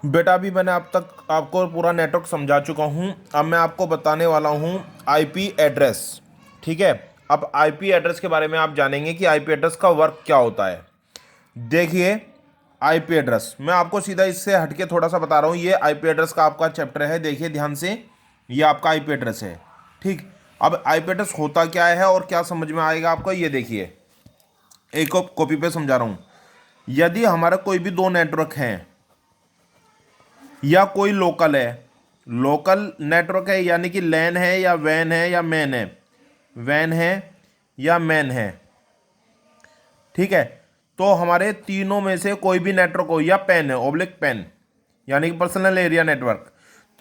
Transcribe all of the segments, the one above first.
बेटा अभी मैंने अब तक आपको पूरा नेटवर्क समझा चुका हूँ। अब मैं आपको बताने वाला हूँ आईपी एड्रेस। ठीक है। अब आईपी एड्रेस के बारे में आप जानेंगे कि आईपी एड्रेस का वर्क क्या होता है। देखिए, आईपी एड्रेस मैं आपको सीधा इससे हटके थोड़ा सा बता रहा हूँ। ये आईपी एड्रेस का आपका चैप्टर है, देखिए ध्यान से। ये आपका आईपी एड्रेस है। ठीक। अब आईपी एड्रेस होता क्या है और क्या समझ में आएगा आपको, ये देखिए। एक कॉपी पे समझा रहा हूँ। यदि हमारा कोई भी दो नेटवर्क हैं या कोई लोकल है, लोकल नेटवर्क है यानी कि लैन है या वैन है या मैन है, वैन है या मैन है। ठीक है। तो हमारे तीनों में से कोई भी नेटवर्क हो, या पैन है, ओब्लिक पैन यानी कि पर्सनल एरिया नेटवर्क,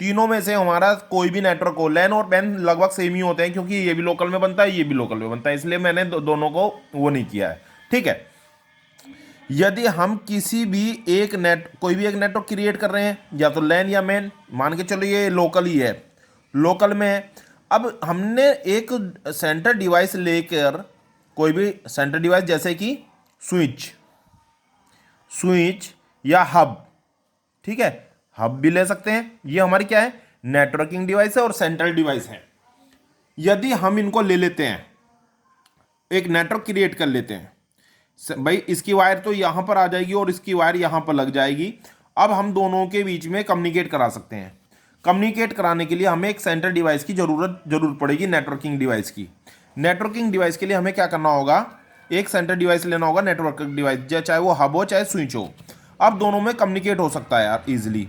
तीनों में से हमारा कोई भी नेटवर्क हो। लैन और पैन लगभग सेम ही होते हैं क्योंकि ये भी लोकल में बनता है, ये भी लोकल में बनता है, इसलिए मैंने दोनों को वो नहीं किया है। ठीक है। यदि हम किसी भी एक कोई भी एक नेटवर्क क्रिएट कर रहे हैं, या तो लैन या मैन, मान के चलो ये लोकल ही है, लोकल में है। अब हमने एक सेंटर डिवाइस लेकर, कोई भी सेंटर डिवाइस जैसे कि स्विच, स्विच या हब, ठीक है, हब भी ले सकते हैं। ये हमारी क्या है, नेटवर्किंग डिवाइस है और सेंट्रल डिवाइस है। यदि हम इनको ले लेते हैं, एक नेटवर्क क्रिएट कर लेते हैं, भाई इसकी वायर तो यहां पर आ जाएगी और इसकी वायर यहां पर लग जाएगी। अब हम दोनों के बीच में कम्युनिकेट करा सकते हैं। कम्युनिकेट कराने के लिए हमें एक सेंट्रल डिवाइस की जरूर पड़ेगी, नेटवर्किंग डिवाइस की। नेटवर्किंग डिवाइस के लिए हमें क्या करना होगा, एक सेंट्रल डिवाइस लेना होगा, नेटवर्क डिवाइस, चाहे वो हब हो चाहे स्विच हो। अब दोनों में कम्युनिकेट हो सकता है यार इजिली।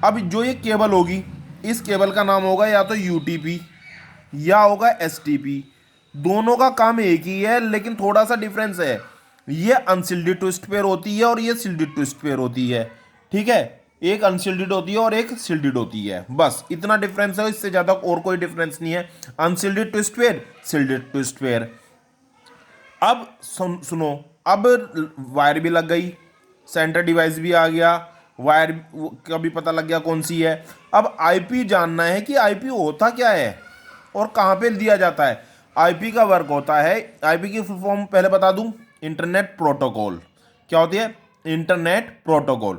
अब जो ये केबल होगी, इस केबल का नाम होगा या तो यूटीपी या होगा एसटीपी। दोनों का काम एक ही है लेकिन थोड़ा सा डिफरेंस है। ये अनशिल्डेड ट्विस्ट पेयर होती है और ये शिल्डेड ट्विस्ट पेयर होती है। ठीक है। एक अनशिल्डेड होती है और एक शिल्डेड होती है, बस इतना डिफरेंस है, इससे ज्यादा और कोई डिफरेंस नहीं है। Unshielded twist pair, shielded twist pair. अब सुनो, अब वायर भी लग गई, सेंटर डिवाइस भी आ गया, वायर का भी पता लग गया कौन सी है। अब आईपी जानना है कि आईपी होता क्या है और कहां पे दिया जाता है। आईपी का वर्क होता है, आईपी की फुल फॉर्म पहले बता दूं, इंटरनेट प्रोटोकॉल। क्या होती है, इंटरनेट प्रोटोकॉल।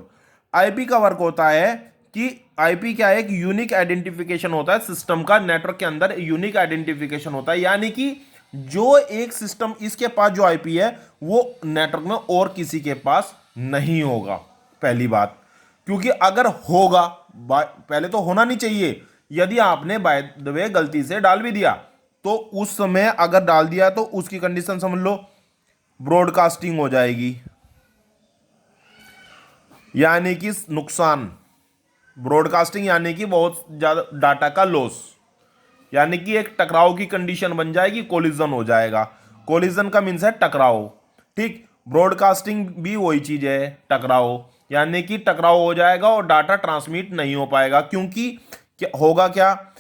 आईपी का वर्क होता है कि आईपी क्या है, एक यूनिक आइडेंटिफिकेशन होता है सिस्टम का, नेटवर्क के अंदर यूनिक आइडेंटिफिकेशन होता है, यानी कि जो एक सिस्टम इसके पास जो आईपी है वो नेटवर्क में और किसी के पास नहीं होगा, पहली बात। क्योंकि अगर होगा, पहले तो होना नहीं चाहिए, यदि आपने बाय द वे गलती से डाल भी दिया तो उस समय अगर डाल दिया तो उसकी कंडीशन समझ लो, ब्रॉडकास्टिंग हो जाएगी, यानी कि नुकसान। ब्रॉडकास्टिंग यानी कि बहुत ज्यादा डाटा का लॉस, यानी कि एक टकराव की कंडीशन बन जाएगी, कोलिजन हो जाएगा। कोलिजन का मीन्स है टकराव। ठीक। ब्रॉडकास्टिंग भी वही चीज है, टकराव, यानी कि टकराव हो जाएगा और डाटा ट्रांसमिट नहीं हो पाएगा। क्योंकि होगा क्या,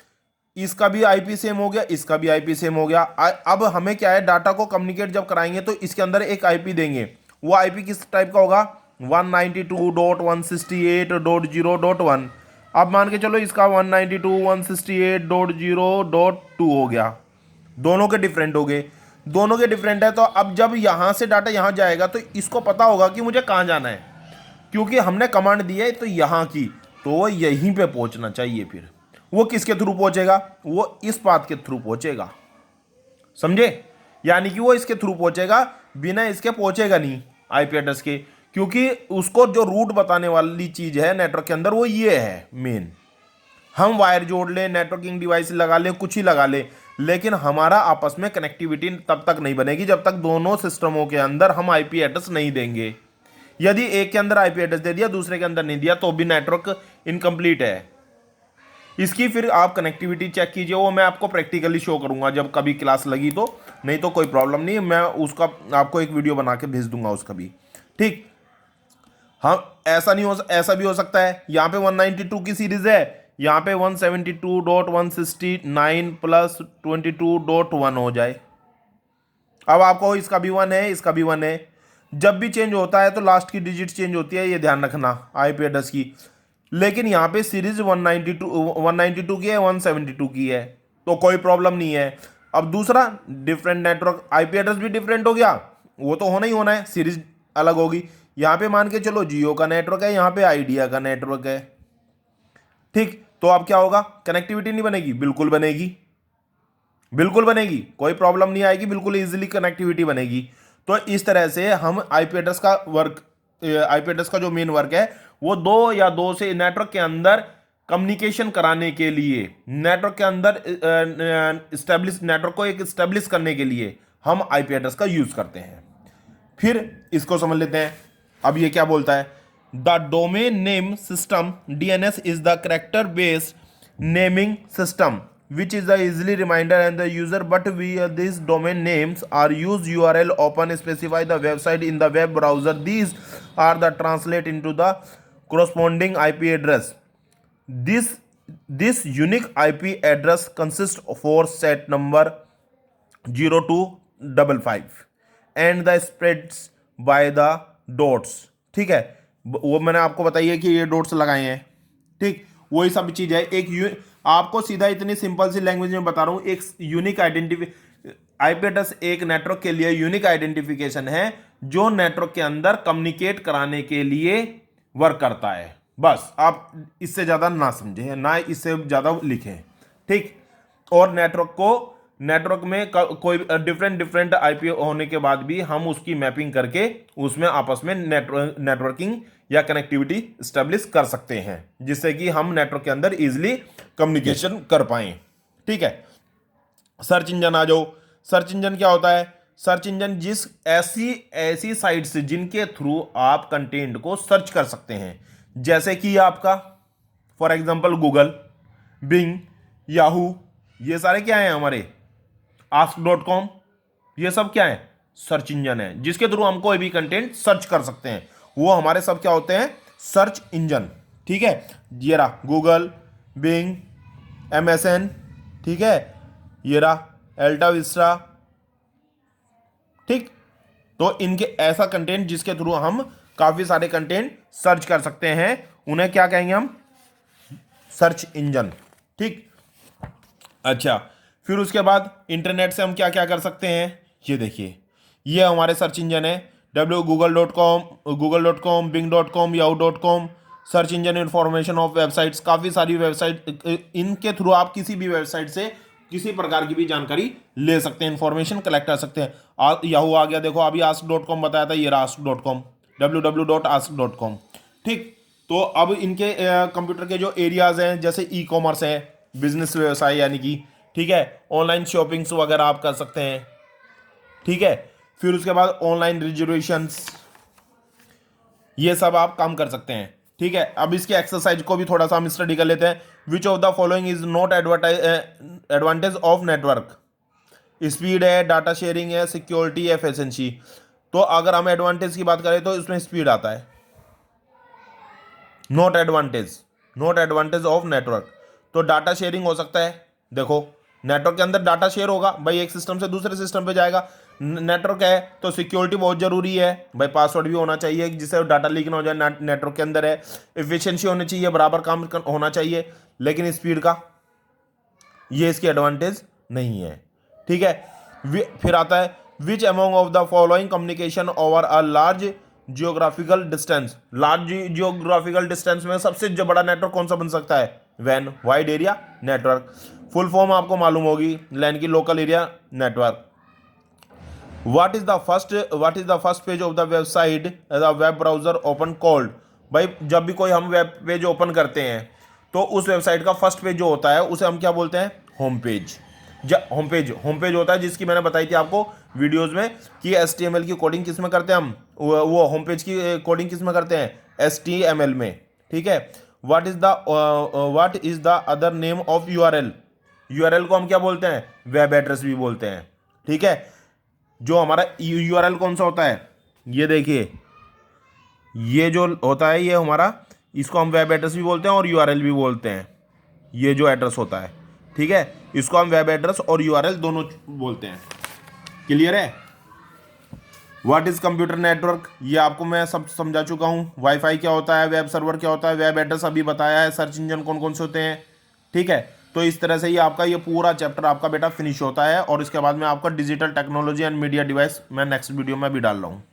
इसका भी आईपी सेम हो गया, इसका भी आईपी सेम हो गया। अब हमें क्या है, डाटा को कम्युनिकेट जब कराएंगे तो इसके अंदर एक आईपी देंगे। वो आईपी किस टाइप का होगा, 192.168.0.1। अब मान के चलो इसका 192.168.0.2 हो गया। दोनों के डिफरेंट हो गए, दोनों के डिफरेंट है। तो अब जब यहां से डाटा यहां जाएगा तो इसको पता होगा कि मुझे कहां जाना है, क्योंकि हमने कमांड दी है तो यहां की, तो वो यहीं पे पहुंचना चाहिए। फिर वो किसके थ्रू पहुंचेगा, वो इस पाथ के थ्रू पहुंचेगा, समझे। यानी कि वो इसके थ्रू पहुंचेगा, बिना इसके पहुंचेगा नहीं आईपी एड्रेस के, क्योंकि उसको जो रूट बताने वाली चीज है नेटवर्क के अंदर वो ये है मेन। हम वायर जोड़ लें, नेटवर्किंग डिवाइस लगा लें, कुछ ही लगा लें, लेकिन हमारा आपस में कनेक्टिविटी तब तक नहीं बनेगी जब तक दोनों सिस्टमों के अंदर हम आईपी एड्रेस नहीं देंगे। यदि एक के अंदर आईपी एड्रेस दे दिया, दूसरे के अंदर नहीं दिया, तो भी नेटवर्क इनकम्प्लीट है। इसकी फिर आप कनेक्टिविटी चेक कीजिए, वो मैं आपको प्रैक्टिकली शो करूंगा जब कभी क्लास लगी तो, नहीं तो कोई प्रॉब्लम नहीं, मैं उसका आपको एक वीडियो बना के भेज दूंगा उसका भी। ठीक। हाँ, ऐसा नहीं हो, ऐसा भी हो सकता है, यहाँ पे 192 की सीरीज है, यहाँ पे 172.169 प्लस 22.1 हो जाए। अब आपको इसका भी 1 है, इसका भी 1 है। जब भी चेंज होता है तो लास्ट की डिजिट चेंज होती है, ये ध्यान रखना आईपी एड्रेस की। लेकिन यहाँ पे सीरीज 192 की है, 172 की है, तो कोई प्रॉब्लम नहीं है। अब दूसरा, डिफरेंट नेटवर्क, आईपी एड्रेस भी डिफरेंट हो गया, वो तो होना ही होना है, सीरीज अलग होगी। यहाँ पे मान के चलो जियो का नेटवर्क है, यहाँ पे आइडिया का नेटवर्क है, ठीक। तो अब क्या होगा, कनेक्टिविटी नहीं बनेगी? बिल्कुल बनेगी, बिल्कुल बनेगी, कोई प्रॉब्लम नहीं आएगी, बिल्कुल इजीली कनेक्टिविटी बनेगी। तो इस तरह से हम आईपी एड्रेस का वर्क, आईपी एड्रेस का जो मेन वर्क है वो दो या दो से नेटवर्क के अंदर कम्युनिकेशन कराने के लिए, नेटवर्क के अंदर स्टैब्लिश, नेटवर्क को एक स्टैब्लिश करने के लिए हम आईपी एड्रेस का यूज करते हैं। फिर इसको समझ लेते हैं। अब ये क्या बोलता है, the domain name system DNS is the character based naming system which is a easily reminder and the user, but we these domain names are use URL open specify the website in the web browser. These are the translate into the corresponding IP address. This unique IP address consists of 4 set number 0255 and the spreads by the dots, ठीक है। वो मैंने आपको बताइए कि ये dots लगाए हैं, ठीक, वही सब चीज है। एक आपको सीधा इतनी सिंपल सी लैंग्वेज में बता रहा हूं, एक यूनिक आईपी एड्रेस एक नेटवर्क के लिए यूनिक आइडेंटिफिकेशन है जो नेटवर्क के अंदर कम्युनिकेट कराने के लिए वर्क करता है। बस आप इससे ज्यादा ना समझें, ना इससे ज्यादा लिखें, ठीक। और नेटवर्क में कोई डिफरेंट आईपी होने के बाद भी हम उसकी मैपिंग करके उसमें आपस में नेटवर्किंग या कनेक्टिविटी स्टेब्लिश कर सकते हैं, जिससे कि हम नेटवर्क के अंदर इजीली कम्युनिकेशन कर पाएं, ठीक है। सर्च इंजन आ जाओ। सर्च इंजन क्या होता है? सर्च इंजन जिस ऐसी साइट्स जिनके थ्रू आप कंटेंट को सर्च कर सकते हैं, जैसे कि आपका for example Google, Bing, Yahoo, ये सारे क्या हैं हमारे, ask.com, ये सब क्या है? सर्च इंजन है, जिसके थ्रू हम कोई भी कंटेंट सर्च कर सकते हैं। वो हमारे सब क्या होते हैं? सर्च इंजन, ठीक है। ये रहा गूगल, बिंग, MSN, ठीक है, ये रहा अल्टा विस्टा, ठीक। तो इनके ऐसा कंटेंट जिसके थ्रू हम काफी सारे कंटेंट सर्च कर सकते हैं, उन्हें क्या कहेंगे हम? सर्च इंजन, ठीक। अच्छा, फिर उसके बाद इंटरनेट से हम क्या क्या कर सकते हैं? ये देखिए, ये हमारे सर्च इंजन है, google.com, bing.com, yahoo.com, search engine information of websites. काफ़ी सारी वेबसाइट, इनके थ्रू आप किसी भी वेबसाइट से किसी प्रकार की भी जानकारी ले सकते हैं, इंफॉर्मेशन कलेक्ट कर सकते हैं। याहू आ गया, देखो अभी ask.com बताया था, ये ask.com, www.ask.com, ठीक। तो अब इनके कंप्यूटर के जो एरियाज हैं, जैसे ई कॉमर्स है, बिजनेस व्यवसाय यानी कि, ठीक है, ऑनलाइन शॉपिंग्स वगैरह आप कर सकते हैं, ठीक है। फिर उसके बाद ऑनलाइन रिजर्वेशंस, ये सब आप काम कर सकते हैं, ठीक है। अब इसके एक्सरसाइज को भी थोड़ा सा हम स्टडी कर लेते हैं। Which of the following is not advantage of network? Speed है, डाटा शेयरिंग है, सिक्योरिटी, एफिशिएंसी। तो अगर हम एडवांटेज की बात करें तो इसमें स्पीड आता है, नॉट एडवांटेज ऑफ नेटवर्क। तो डाटा शेयरिंग हो सकता है, देखो नेटवर्क के अंदर डाटा शेयर होगा भाई, एक सिस्टम से दूसरे सिस्टम पे जाएगा। नेटवर्क है तो सिक्योरिटी बहुत जरूरी है भाई, पासवर्ड भी होना चाहिए जिससे डाटा लीक ना हो जाए, नेटवर्क के अंदर है। एफिशिएंसी होनी चाहिए, बराबर काम होना चाहिए। लेकिन स्पीड का ये इसकी एडवांटेज नहीं है, ठीक है। फिर आता है which among of the following communication over a large geographical distance? Large geographical distance में सबसे जो बड़ा नेटवर्क कौन सा बन सकता है? वैन, wide area network. Full form आपको मालूम होगी, लैन की local area network. What is the first page of the website the web browser open called? भाई जब भी कोई हम वेब पेज ओपन करते हैं तो उस वेबसाइट का फर्स्ट पेज जो होता है उसे हम क्या बोलते हैं? Home page. होम पेज होता है, जिसकी मैंने बताई थी आपको वीडियोस में कि HTML की कोडिंग किस में करते हैं हम, वो होम पेज की कोडिंग किस में करते हैं? HTML में, ठीक है। What is the other name of URL को हम क्या बोलते हैं? वेब एड्रेस भी बोलते हैं, ठीक है। जो हमारा URL कौन सा होता है? ये देखिए, ये जो होता है ये हमारा, इसको हम वेब एड्रेस भी बोलते हैं और URL भी बोलते हैं। ये जो एड्रेस होता है, ठीक है, इसको हम वेब एड्रेस और URL दोनों बोलते हैं। क्लियर है? What is computer network? ये आपको मैं सब समझा चुका हूँ। वाईफाई क्या होता है, वेब सर्वर क्या होता है, वेब एड्रेस अभी बताया है, सर्च इंजन कौन कौन से होते हैं, ठीक है। तो इस तरह से ही आपका ये पूरा चैप्टर आपका बेटा फिनिश होता है, और इसके बाद में आपका digital technology and media device मैं नेक्स्ट वीडियो में भी डाल रहा हूँ।